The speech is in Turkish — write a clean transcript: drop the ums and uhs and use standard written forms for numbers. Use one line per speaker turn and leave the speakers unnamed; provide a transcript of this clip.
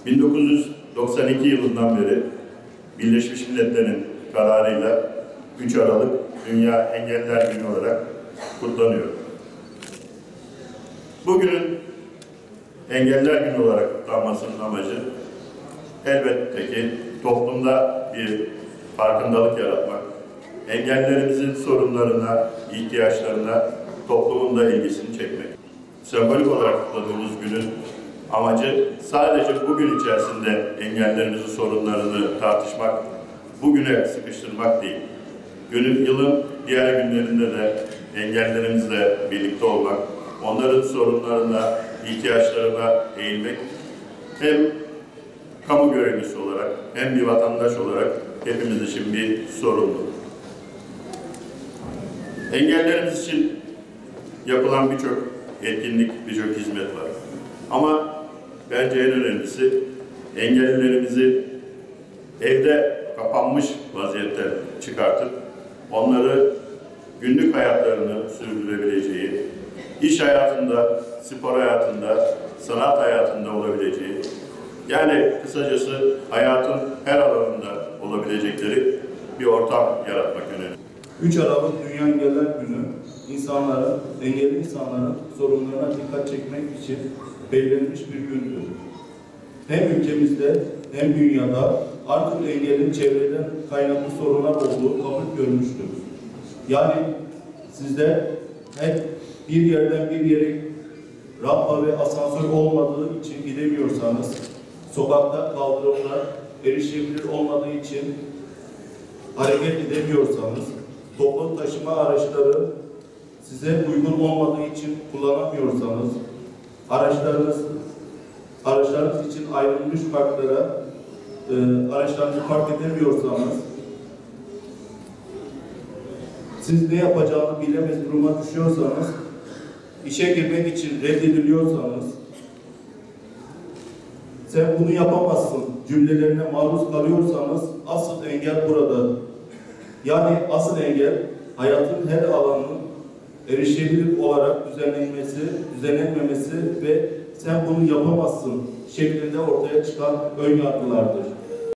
...1992 yılından beri Birleşmiş Milletler'in kararıyla 3 Aralık Dünya Engelliler Günü olarak kutlanıyor. Bugünün Engelliler Günü olarak kutlanmasının amacı elbette ki toplumda bir farkındalık yaratmak, engellilerimizin sorunlarına, ihtiyaçlarına toplumun da ilgisini çekmek. Sembolik olarak kutladığımız günün amacı sadece bugün içerisinde engellerimizin sorunlarını tartışmak, bugüne sıkıştırmak değil. Yılın diğer günlerinde de engellerimizle birlikte olmak, onların sorunlarına, ihtiyaçlarına eğilmek hem kamu görevlisi olarak hem bir vatandaş olarak hepimiz için bir sorumluluk. Engellerimiz için yapılan birçok etkinlik, birçok hizmet var. Ama bence en önemlisi engellilerimizi evde kapanmış vaziyette çıkartıp onları günlük hayatlarını sürdürebileceği, iş hayatında, spor hayatında, sanat hayatında olabileceği, yani kısacası hayatın her alanında olabilecekleri bir ortam yaratmak önemli.
3 Aralık Dünya Engelliler Günü, engelli insanların sorunlarına dikkat çekmek için belirlenmiş bir gündür. Hem ülkemizde hem dünyada artık engellinin çevreden kaynaklı sorunlar olduğu kabul görmüştür. Yani sizler hep bir yerden bir yere rampa ve asansör olmadığı için gidemiyorsanız, sokakta kaldırımlar erişebilir olmadığı için hareket edemiyorsanız, toplu taşıma araçları size uygun olmadığı için kullanamıyorsanız, araçlarınız için ayrılmış parklara araçlarınızı park edemiyorsanız, siz ne yapacağını bilemez duruma düşüyorsanız, işe girmek için reddediliyorsanız, sen bunu yapamazsın cümlelerine maruz kalıyorsanız asıl engel burada. Yani asıl engel hayatın her alanının erişebilir olarak düzenlenmemesi ve sen bunu yapamazsın şeklinde ortaya çıkan ön yargılardır.